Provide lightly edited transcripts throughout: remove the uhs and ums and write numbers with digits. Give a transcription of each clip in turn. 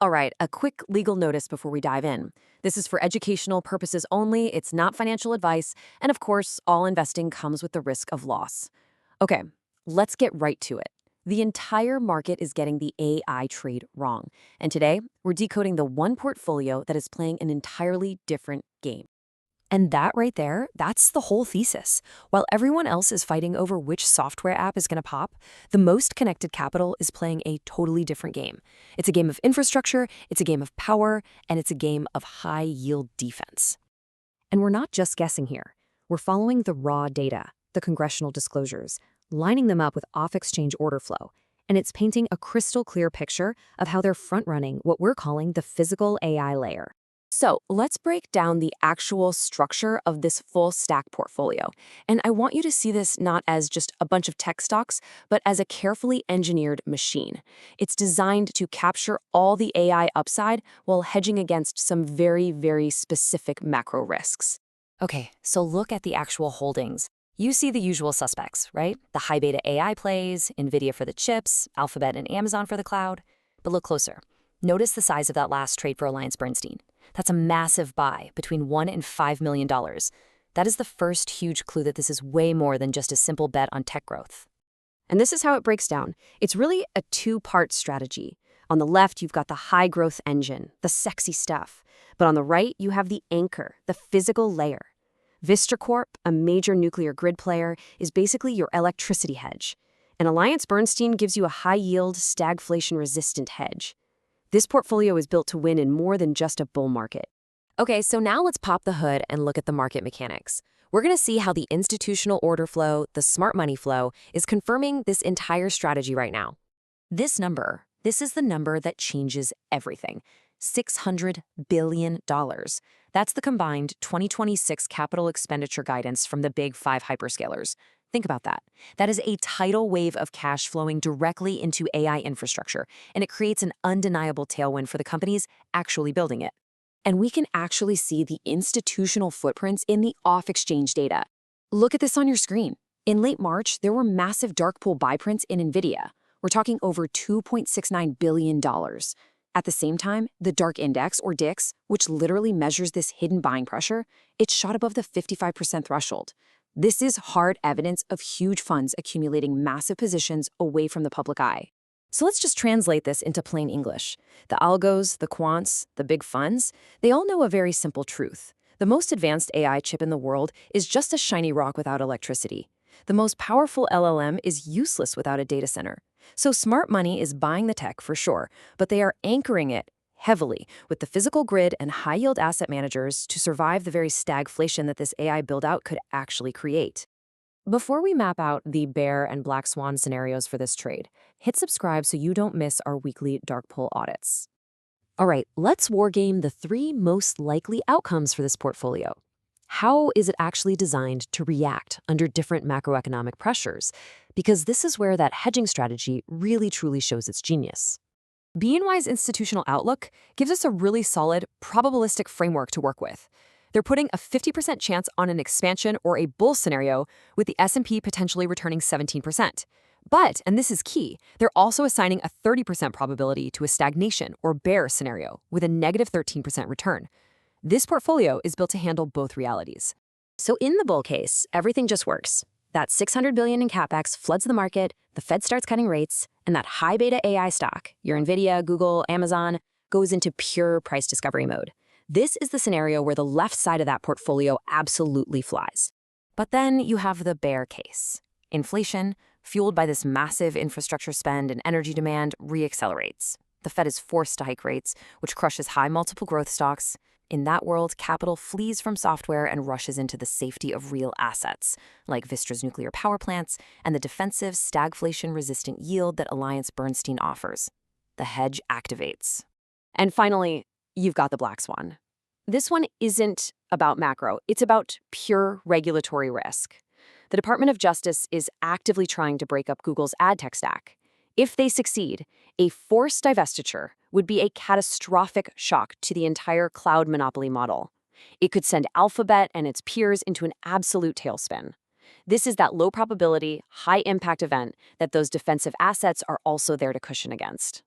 All right, a quick legal notice before we dive in. This is for educational purposes only, it's not financial advice, and of course, all investing comes with the risk of loss. Okay, let's get right to it. The entire market is getting the AI trade wrong, and today we're decoding the one portfolio that is playing an entirely different game. And that right there, that's the whole thesis. While everyone else is fighting over which software app is going to pop, the most connected capital is playing a totally different game. It's a game of infrastructure, it's a game of power, and it's a game of high-yield defense. And we're not just guessing here. We're following the raw data, the congressional disclosures, lining them up with off-exchange order flow, and it's painting a crystal-clear picture of how they're front-running what we're calling the physical AI layer. So let's break down the actual structure of this full stack portfolio. And I want you to see this not as just a bunch of tech stocks, but as a carefully engineered machine. It's designed to capture all the AI upside while hedging against some very, very specific macro risks. Okay, so look at the actual holdings. You see the usual suspects, right? The high beta AI plays, NVIDIA for the chips, Alphabet and Amazon for the cloud. But look closer. Notice the size of that last trade for AllianceBernstein. That's a massive buy, between $1 and $5 million. That is the first huge clue that this is way more than just a simple bet on tech growth. And this is how it breaks down. It's really a two-part strategy. On the left, you've got the high-growth engine, the sexy stuff. But on the right, you have the anchor, the physical layer. Vistracorp, a major nuclear grid player, is basically your electricity hedge. And AllianceBernstein gives you a high-yield, stagflation-resistant hedge. This portfolio is built to win in more than just a bull market. Okay, so now let's pop the hood and look at the market mechanics. We're going to see how the institutional order flow, the smart money flow, is confirming this entire strategy right now. This number, this is the number that changes everything. $600 billion. That's the combined 2026 capital expenditure guidance from the big five hyperscalers. Think about that. That is a tidal wave of cash flowing directly into AI infrastructure, and it creates an undeniable tailwind for the companies actually building it. And we can actually see the institutional footprints in the off-exchange data. Look at this on your screen. In late March, there were massive dark pool buy prints in NVIDIA. We're talking over $2.69 billion. At the same time, the dark index, or DIX, which literally measures this hidden buying pressure, it shot above the 55% threshold. This is hard evidence of huge funds accumulating massive positions away from the public eye. So let's just translate this into plain English. The algos, the quants, the big funds, they all know a very simple truth. The most advanced AI chip in the world is just a shiny rock without electricity. The most powerful LLM is useless without a data center. So smart money is buying the tech for sure, but they are anchoring it heavily with the physical grid and high-yield asset managers to survive the very stagflation that this AI build-out could actually create. Before we map out the bear and black swan scenarios for this trade, hit subscribe so you don't miss our weekly dark pool audits. All right, let's wargame the three most likely outcomes for this portfolio. How is it actually designed to react under different macroeconomic pressures? Because this is where that hedging strategy really truly shows its genius. BNY's institutional outlook gives us a really solid, probabilistic framework to work with. They're putting a 50% chance on an expansion or a bull scenario, with the S&P potentially returning 17%. But, and this is key, they're also assigning a 30% probability to a stagnation or bear scenario with a negative 13% return. This portfolio is built to handle both realities. So in the bull case, everything just works. That $600 billion in capex floods the market, the Fed starts cutting rates, and that high beta AI stock, your NVIDIA, Google, Amazon, goes into pure price discovery mode. This is the scenario where the left side of that portfolio absolutely flies. But then you have the bear case. Inflation, fueled by this massive infrastructure spend and energy demand, reaccelerates. The Fed is forced to hike rates, which crushes high multiple growth stocks. In that world, capital flees from software and rushes into the safety of real assets, like Vistra's nuclear power plants and the defensive stagflation-resistant yield that AllianceBernstein offers. The hedge activates. And finally, you've got the black swan. This one isn't about macro, it's about pure regulatory risk. The Department of Justice is actively trying to break up Google's ad tech stack. If they succeed, a forced divestiture would be a catastrophic shock to the entire cloud monopoly model. It could send Alphabet and its peers into an absolute tailspin. This is that low probability, high impact event that those defensive assets are also there to cushion against.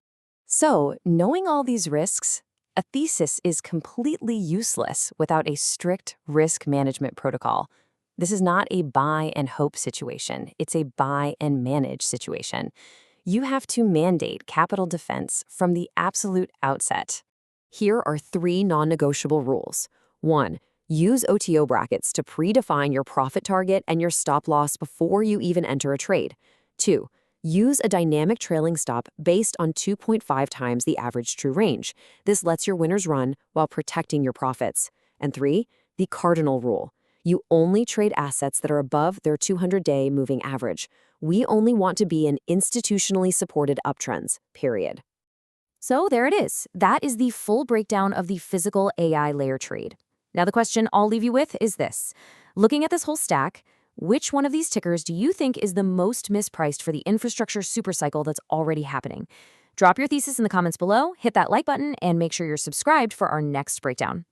So, knowing all these risks, a thesis is completely useless without a strict risk management protocol. This is not a buy and hope situation. It's a buy and manage situation. You have to mandate capital defense from the absolute outset. Here are 3 non-negotiable rules. 1. Use OTO brackets to predefine your profit target and your stop loss before you even enter a trade. 2. Use a dynamic trailing stop based on 2.5 times the average true range. This lets your winners run while protecting your profits. And 3. The cardinal rule. You only trade assets that are above their 200-day moving average. We only want to be in institutionally supported uptrends, period. So there it is. That is the full breakdown of the physical AI layer trade. Now the question I'll leave you with is this. Looking at this whole stack, which one of these tickers do you think is the most mispriced for the infrastructure supercycle that's already happening? Drop your thesis in the comments below, hit that like button, and make sure you're subscribed for our next breakdown.